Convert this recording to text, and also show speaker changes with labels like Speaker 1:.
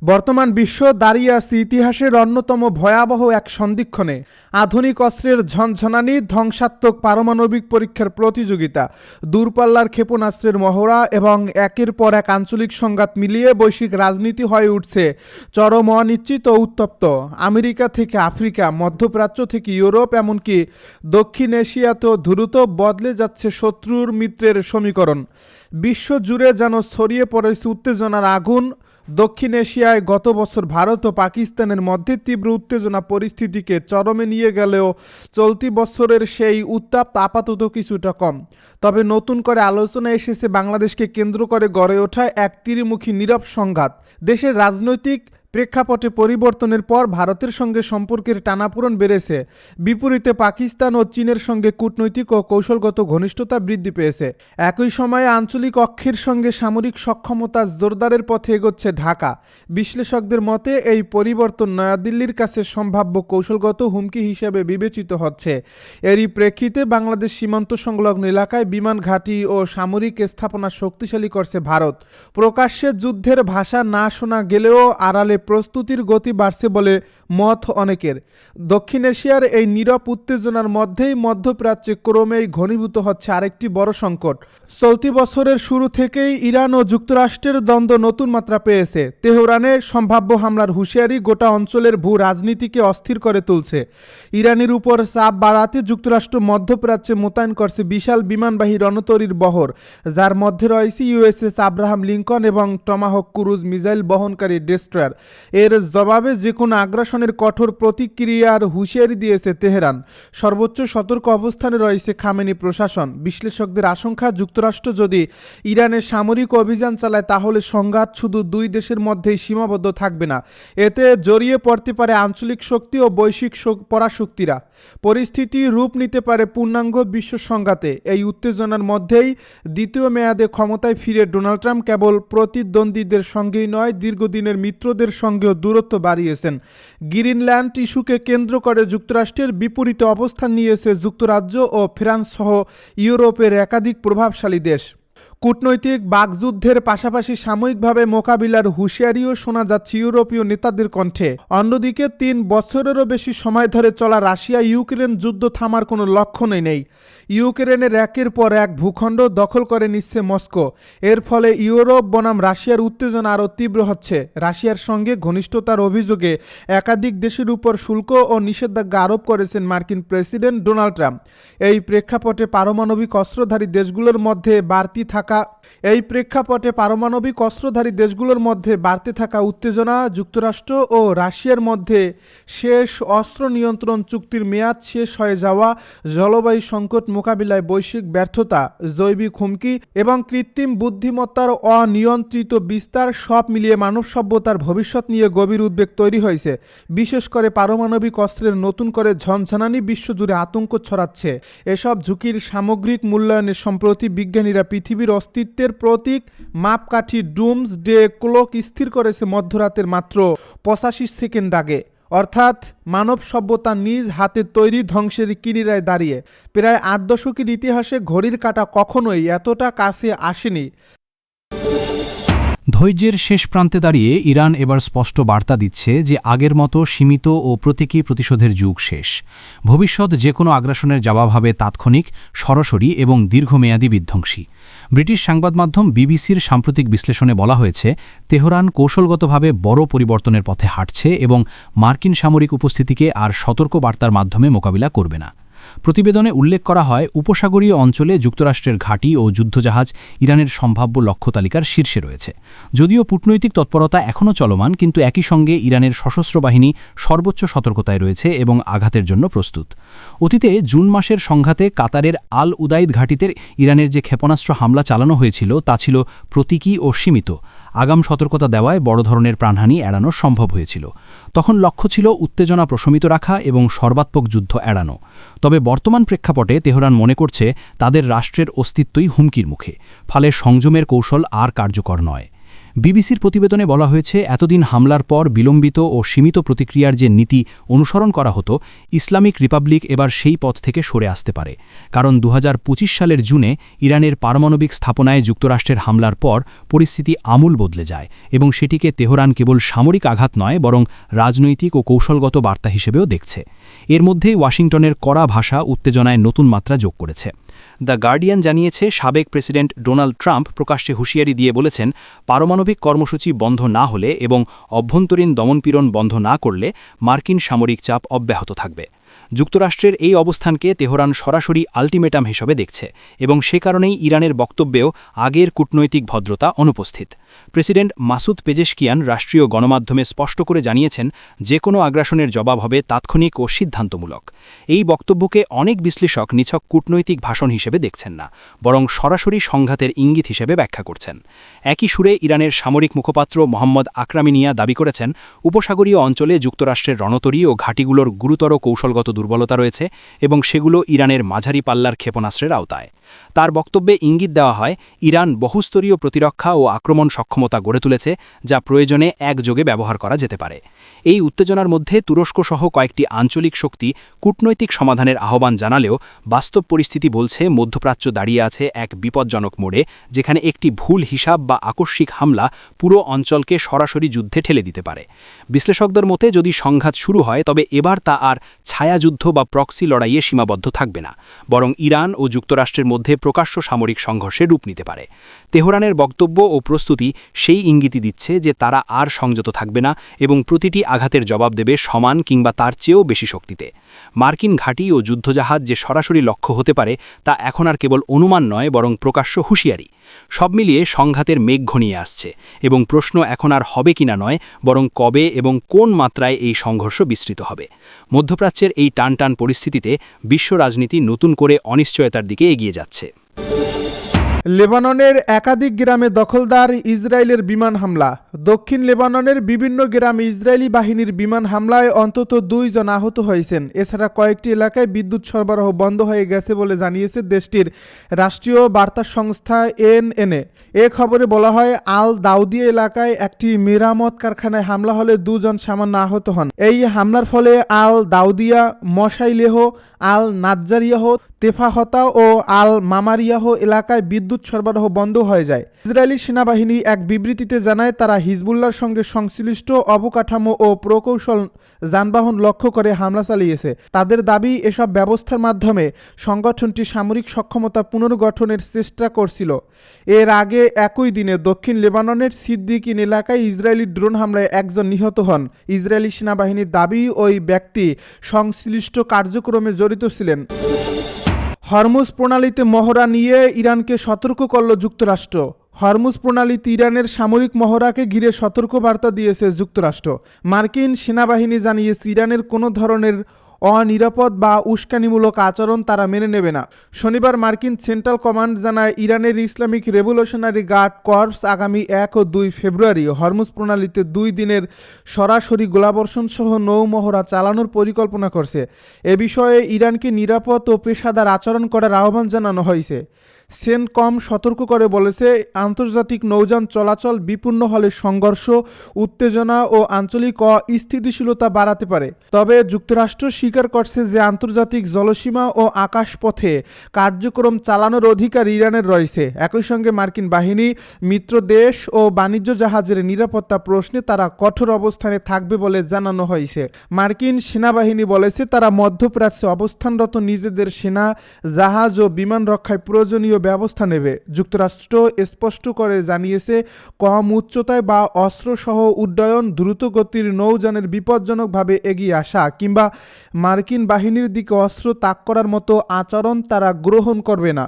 Speaker 1: বর্তমান বিশ্ব দাঁড়িয়ে আছে ইতিহাসের অন্যতম ভয়াবহ এক সন্ধিক্ষণে। আধুনিক অস্ত্রের ঝনঝনানি, ধ্বংসাত্মক পারমাণবিক পরীক্ষার প্রতিযোগিতা, দূরপাল্লার ক্ষেপণাস্ত্রের মহড়া এবং একের পর এক আঞ্চলিক সংঘাত মিলিয়ে বৈশ্বিক রাজনীতি হয়ে উঠছে চরম অনিশ্চিত ও উত্তপ্ত। আমেরিকা থেকে আফ্রিকা, মধ্যপ্রাচ্য থেকে ইউরোপ, এমনকি দক্ষিণ এশিয়াতেও দ্রুত বদলে যাচ্ছে শত্রুর মিত্রের সমীকরণ। বিশ্ব জুড়ে যেন ছড়িয়ে পড়েছে উত্তেজনার আগুন। দক্ষিণ এশিয়ায় গত বছর ভারত ও পাকিস্তানের মধ্যে তীব্র উত্তেজনা পরিস্থিতিকে চরমে নিয়ে গেলেও চলতি বছরের সেই উত্তাপ আপাতত কিছুটা কম। তবে নতুন করে আলোচনা এসেছে বাংলাদেশকে কেন্দ্র করে গড়ে ওঠা এক ত্রিমুখী নীরব সংঘাত। দেশের রাজনৈতিক প্রেক্ষাপটে পরিবর্তনের পর ভারতের সঙ্গে সম্পর্কের টানাপোড়েন বেড়েছে। বিপরীতে পাকিস্তান ও চীনের সঙ্গে কূটনৈতিক ও কৌশলগত ঘনিষ্ঠতা বৃদ্ধি পেয়েছে। একই সময়ে আঞ্চলিক অক্ষের সঙ্গে সামরিক সক্ষমতা জোরদারের পথে এগোচ্ছে ঢাকা। বিশ্লেষকদের মতে এই পরিবর্তন নয়াদিল্লির কাছে সম্ভাব্য কৌশলগত হুমকি হিসেবে বিবেচিত হচ্ছে। এরই প্রেক্ষিতে বাংলাদেশ সীমান্ত সংলগ্ন এলাকায় বিমান ঘাঁটি ও সামরিক স্থাপনা শক্তিশালী করছে ভারত। প্রকাশ্যে যুদ্ধের ভাষা না শোনা গেলেও আড়ালে প্রস্তুতির গতি বাড়ছে বলে মত অনেকের। দক্ষিণ এশিয়ার এই নীরব উত্তেজনার মধ্যেই মধ্যপ্রাচ্যে ক্রমেই ঘনীভূত হচ্ছে আরেকটি বড় সংকট। চলতি বছরের শুরু থেকেই ইরান ও যুক্তরাষ্ট্রের দ্বন্দ্ব নতুন মাত্রা পেয়েছে। তেহরানে সম্ভাব্য হামলার হুঁশিয়ারি গোটা অঞ্চলের ভূ রাজনীতিকে অস্থির করে তুলছে। ইরানের উপর চাপ বাড়াতে যুক্তরাষ্ট্র মধ্যপ্রাচ্যে মোতায়েন করছে বিশাল বিমানবাহী রণতরীর বহর, যার মধ্যে রয়েছে ইউএসএস আব্রাহাম লিঙ্কন এবং টমাহক ক্রুজ মিসাইল বহনকারী ডেস্ট্রয়ার। এর জবাবে যে কোনো আগ্রাসনের কঠোর প্রতিক্রিয়ার হুঁশিয়ারি দিয়েছে তেহরান। সর্বোচ্চ সতর্ক অবস্থানে রয়েছে খামেনি প্রশাসন। বিশ্লেষকদের আশঙ্কা, যুক্তরাষ্ট্র যদি ইরানের সামরিক অভিযান চালায় তাহলে সংঘাত শুধু দুই দেশের মধ্যেই সীমাবদ্ধ থাকবে না, এতে জড়িয়ে পড়তে পারে আঞ্চলিক শক্তি ও বৈশ্বিক পরাশক্তিরা। পরিস্থিতি রূপ নিতে পারে পূর্ণাঙ্গ বিশ্ব সংঘাতে। এই উত্তেজনার মধ্যেই দ্বিতীয় মেয়াদে ক্ষমতায় ফিরে ডোনাল্ড ট্রাম্প কেবল প্রতিদ্বন্দ্বীদের সঙ্গেই নয়, দীর্ঘদিনের মিত্রদের সঙ্গেও দূরত্ব বাড়িয়েছেন। গ্রিনল্যান্ড ইস্যুকে কেন্দ্র করে যুক্তরাষ্ট্রের বিপরীতে অবস্থান নিয়েছে যুক্তরাজ্য ও ফ্রান্স সহ ইউরোপের একাধিক প্রভাবশালী দেশ। কূটনৈতিক বাকযুদ্ধের পাশাপাশি সাময়িকভাবে মোকাবিলার হুঁশিয়ারিও শোনা যাচ্ছে ইউরোপীয় নেতাদের কণ্ঠে। অন্যদিকে ৩ বছরেরও বেশি সময় ধরে চলা রাশিয়া ইউক্রেন যুদ্ধ থামার কোনো লক্ষণই নেই। ইউক্রেনের একের পর এক ভূখণ্ড দখল করে নিচ্ছে মস্কো। এর ফলে ইউরোপ বনাম রাশিয়ার উত্তেজনা আরও তীব্র হচ্ছে। রাশিয়ার সঙ্গে ঘনিষ্ঠতার অভিযোগে একাধিক দেশের উপর শুল্ক ও নিষেধাজ্ঞা আরোপ করেছেন মার্কিন প্রেসিডেন্ট ডোনাল্ড ট্রাম্প। এই প্রেক্ষাপটে পারমাণবিক অস্ত্রধারী দেশগুলোর মধ্যে বাড়তে থাকা উত্তেজনা, যুক্তরাষ্ট্র ও রাশিয়ার মধ্যে শেষ অস্ত্র নিয়ন্ত্রণ চুক্তির মেয়াদ শেষ হয়ে যাওয়া, জলবায়ু সংকট মোকাবিলায় বৈশ্বিক ব্যর্থতা, জৈবিক হুমকি এবং কৃত্রিম বুদ্ধিমত্তার অনিয়ন্ত্রিত বিস্তার, সব মিলিয়ে মানব সভ্যতার ভবিষ্যৎ নিয়ে গভীর উদ্বেগ তৈরি হয়েছে। বিশেষ করে পারমাণবিক অস্ত্রের নতুন করে ঝনঝনানি বিশ্বজুড়ে আতঙ্ক ছড়াচ্ছে। এসব ঝুঁকির সামগ্রিক মূল্যায়নে সম্প্রতি বিজ্ঞানীরা পৃথিবীর অস্তিত্বের প্রতীক মাপকাঠি ডুমস ডে ক্লক স্থির করেছে মধ্যরাতের মাত্র 85 সেকেন্ড আগে। অর্থাৎ মানব সভ্যতা নিজ হাতে তৈরি ধ্বংসের কিনারায় দাঁড়িয়ে। প্রায় 8 দশকের ইতিহাসে ঘড়ির কাঁটা কখনোই এতটা কাছে আসেনি।
Speaker 2: ধৈর্যের শেষ প্রান্তে দাঁড়িয়ে ইরান এবার স্পষ্ট বার্তা দিচ্ছে যে আগের মতো সীমিত ও প্রতীকী প্রতিশোধের যুগ শেষ। ভবিষ্যৎ যে কোনো আগ্রাসনের জবাব হবে তাৎক্ষণিক, সরাসরি এবং দীর্ঘমেয়াদী বিধ্বংসী। ব্রিটিশ সংবাদ মাধ্যম বিবিসির সাম্প্রতিক বিশ্লেষণে বলা হয়েছে, তেহরান কৌশলগতভাবে বড় পরিবর্তনের পথে হাঁটছে এবং মার্কিন সামরিক উপস্থিতিকে আর সতর্ক বার্তার মাধ্যমে মোকাবিলা করবে না। প্রতিবেদনে উল্লেখ করা হয়, উপসাগরীয় অঞ্চলে যুক্তরাষ্ট্রের ঘাঁটি ও যুদ্ধজাহাজ ইরানের সম্ভাব্য লক্ষ্য তালিকার শীর্ষে রয়েছে। যদিও কূটনৈতিক তৎপরতা এখনও চলমান, কিন্তু একই সঙ্গে ইরানের সশস্ত্র বাহিনী সর্বোচ্চ সতর্কতায় রয়েছে এবং আঘাতের জন্য প্রস্তুত। অতীতে জুন মাসের সংঘাতে কাতারের আল উদাইদ ঘাঁটিতে ইরানের যে ক্ষেপণাস্ত্র হামলা চালানো হয়েছিল তা ছিল প্রতীকী ও সীমিত। আগাম সতর্কতা দেওয়ায় বড় ধরনের প্রাণহানি এড়ানো সম্ভব হয়েছিল। তখন লক্ষ্য ছিল উত্তেজনা প্রশমিত রাখা এবং সর্বাত্মক যুদ্ধ এড়ানো। তবে বর্তমান প্রেক্ষাপটে তেহরান মনে করছে তাদের রাষ্ট্রের অস্তিত্বই হুমকির মুখে, ফলে সংযমের কৌশল আর কার্যকর নয়। বিবিসির প্রতিবেদনে বলা হয়েছে, এতদিন হামলার পর বিলম্বিত ও সীমিত প্রতিক্রিয়ার যে নীতি অনুসরণ করা হতো, ইসলামিক রিপাবলিক এবার সেই পথ থেকে সরে আসতে পারে। কারণ 2025 সালের জুনে ইরানের পারমাণবিক স্থাপনায় যুক্তরাষ্ট্রের হামলার পর পরিস্থিতি আমূল বদলে যায় এবং সেটিকে তেহরান কেবল সামরিক আঘাত নয়, বরং রাজনৈতিক ও কৌশলগত বার্তা হিসেবেও দেখছে। এর মধ্যেই ওয়াশিংটনের কড়া ভাষা উত্তেজনায় নতুন মাত্রা যোগ করেছে। দ্য গার্ডিয়ান জানিয়েছে, সাবেক প্রেসিডেন্ট ডোনাল্ড ট্রাম্প প্রকাশ্যে হুঁশিয়ারি দিয়ে বলেছেন, পারমাণবিক কর্মসূচি বন্ধ না হলে এবং অভ্যন্তরীণ দমনপীড়ন বন্ধ না করলে মার্কিন সামরিক চাপ অব্যাহত থাকবে। যুক্তরাষ্ট্রের এই অবস্থানকে তেহরান সরাসরি আল্টিমেটাম হিসেবে দেখছে এবং সে কারণেই ইরানের বক্তব্যেও আগের কূটনৈতিক ভদ্রতা অনুপস্থিত। প্রেসিডেন্ট মাসুদ পেজেশকিয়ান রাষ্ট্রীয় গণমাধ্যমে স্পষ্ট করে জানিয়েছেন, যে কোনো আগ্রাসনের জবাব হবে তাৎক্ষণিক ও সিদ্ধান্তমূলক। এই বক্তব্যকে অনেক বিশ্লেষক নিছক কূটনৈতিক ভাষণ হিসেবে দেখছেন না, বরং সরাসরি সংঘাতের ইঙ্গিত হিসেবে ব্যাখ্যা করছেন। একই সুরে ইরানের সামরিক মুখপাত্র মোহাম্মদ আকরামিনিয়া দাবি করেছেন, উপসাগরীয় অঞ্চলে যুক্তরাষ্ট্রের রণতরী ও ঘাঁটিগুলোর গুরুতর কৌশলগত দুর্বলতা রয়েছে এবং সেগুলো ইরানের মাঝারি পাল্লার ক্ষেপণাস্ত্রের আওতায়। তার বক্তব্যে ইঙ্গিত দেওয়া হয়, ইরান বহুস্তরীয় প্রতিরক্ষা ও আক্রমণ সক্ষমতা গড়ে তুলেছে, যা প্রয়োজনে একযোগে ব্যবহার করা যেতে পারে। এই উত্তেজনার মধ্যে তুরস্কসহ কয়েকটি আঞ্চলিক শক্তি কূটনৈতিক সমাধানের আহ্বান জানালেও বাস্তব পরিস্থিতি বলছে, মধ্যপ্রাচ্য দাঁড়িয়ে আছে এক বিপজ্জনক মোড়ে, যেখানে একটি ভুল হিসাব বা আকস্মিক হামলা পুরো অঞ্চলকে সরাসরি যুদ্ধে ঠেলে দিতে পারে। বিশ্লেষকদের মতে, যদি সংঘাত শুরু হয় তবে এবার তা আর ছায়াযুদ্ধ বা প্রক্সি লড়াইয়ে সীমাবদ্ধ থাকবে না, বরং ইরান ও যুক্তরাষ্ট্রের মধ্যে প্রকাশ্য সামরিক সংঘর্ষে রূপ নিতে পারে। তেহরানের বক্তব্য ও প্রস্তুতি সেই ইঙ্গিতই দিচ্ছে যে তারা আর সংযত থাকবে না এবং প্রতিটি আঘাতের জবাব দেবে সমান কিংবা তার চেয়েও বেশি শক্তিতে। মার্কিন ঘাঁটি ও যুদ্ধজাহাজ যে সরাসরি লক্ষ্য হতে পারে তা এখন আর কেবল অনুমান নয়, বরং প্রকাশ্য হুঁশিয়ারি। সব মিলিয়ে সংঘাতের মেঘ ঘনিয়ে আসছে এবং প্রশ্ন এখন আর হবে কিনা নয়, বরং কবে এবং কোন মাত্রায় এই সংঘর্ষ বিস্তৃত হবে। মধ্যপ্রাচ্যের এই টানটান পরিস্থিতিতে বিশ্ব রাজনীতি নতুন করে অনিশ্চয়তার দিকে এগিয়ে যাচ্ছে।
Speaker 1: লেবাননের একাধিক গ্রামে দখলদার ইসরায়েলের বিমান হামলা। দক্ষিণ লেবাননের বিভিন্ন গ্রামে ইসরায়েলি বাহিনীর বিমান হামলায় অন্তত 2 জন আহত হয়েছেন। এছাড়া কয়েকটি এলাকায় বিদ্যুৎ সরবরাহ বন্ধ হয়ে গেছে বলে জানিয়েছে দেশটির রাষ্ট্রীয় বার্তা সংস্থা এএনএ। এ খবরে বলা হয়, আল দাউদিয়া এলাকায় একটি মেরামত কারখানায় হামলা হলে 2 জন সামান্য আহত হন। এই হামলার ফলে আল দাউদিয়া, মশাইলেহ, আল নাজ্জারিয়াহ, তেফাহতা ও আল মামারিয়াহ এলাকায় বিদ্যুৎ সরবরাহ বন্ধ হয়ে যায়। ইসরায়েলি সেনাবাহিনী এক বিবৃতিতে জানায়, তারা হিজবুল্লাহর সঙ্গে সংশ্লিষ্ট অবকাঠামো ও প্রকৌশল যানবাহন লক্ষ্য করে হামলা চালিয়েছে। তাদের দাবি, এসব ব্যবস্থার মাধ্যমে সংগঠনটি সামরিক সক্ষমতা পুনর্গঠনের চেষ্টা করছিল। এর আগে একই দিনে দক্ষিণ লেবাননের সিদ্দিকিন এলাকায় ইসরায়েলি ড্রোন হামলায় 1 জন নিহত হন। ইসরায়েলি সেনাবাহিনীর দাবি, ওই ব্যক্তি সংশ্লিষ্ট কার্যক্রমে জড়িত ছিলেন। হরমুজ প্রণালীতে মহড়া নিয়ে ইরানকে সতর্ক করল যুক্তরাষ্ট্র। হরমুজ প্রণালীতে ইরানের সামরিক মহড়াকে ঘিরে সতর্কবার্তা দিয়েছে যুক্তরাষ্ট্র। মার্কিন সেনাবাহিনী জানিয়েছে, ইরানের কোনো ধরনের অনিরাপদ বা উস্কানিমূলক আচরণ তারা মেনে নেবে না। শনিবার মার্কিন সেন্ট্রাল কমান্ড জানায়, ইরানের ইসলামিক রেভলিউশনারি গার্ড কর্পস আগামী 1 ও 2 ফেব্রুয়ারি হরমুজ প্রণালীতে 2 দিনের সরাসরি গোলাবর্ষণ সহ নৌ মহড়া চালানোর পরিকল্পনা করছে। এ বিষয়ে ইরানকে নিরাপদ ও পেশাদার আচরণ করার আহ্বান জানানো হয়েছে। সেন্টকম সতর্ক করে বলেছে, আন্তর্জাতিক নৌযান চলাচল বিপন্ন হলে সংঘর্ষ, উত্তেজনা ও আঞ্চলিক অস্থিতিশীলতা বাড়াতে পারে। তবে যুক্তরাষ্ট্র স্বীকার করছে যে আন্তর্জাতিক জলসীমা ও আকাশপথে কার্যক্রম চালানোর অধিকার ইরানের রয়েছে। একই সঙ্গে মার্কিন বাহিনী, মিত্র দেশ ও বাণিজ্য জাহাজের নিরাপত্তা প্রশ্নে তারা কঠোর অবস্থানে থাকবে বলে জানানো হয়েছে। মার্কিন সেনাবাহিনী বলেছে, তারা মধ্যপ্রাচ্যে অবস্থানরত নিজেদের সেনা, জাহাজ ও বিমান রক্ষায় প্রয়োজনীয় ব্যবস্থা নেবে। যুক্তরাষ্ট্র স্পষ্ট করে জানিয়েছে, কম উচ্চতায় বা অস্ত্রসহ উড্ডয়ন, দ্রুতগতির নৌযানের বিপজ্জনকভাবে এগিয়ে আসা কিংবা মার্কিন বাহিনীর দিকে অস্ত্র তাক করার মতো আচরণ তারা গ্রহণ করবে না।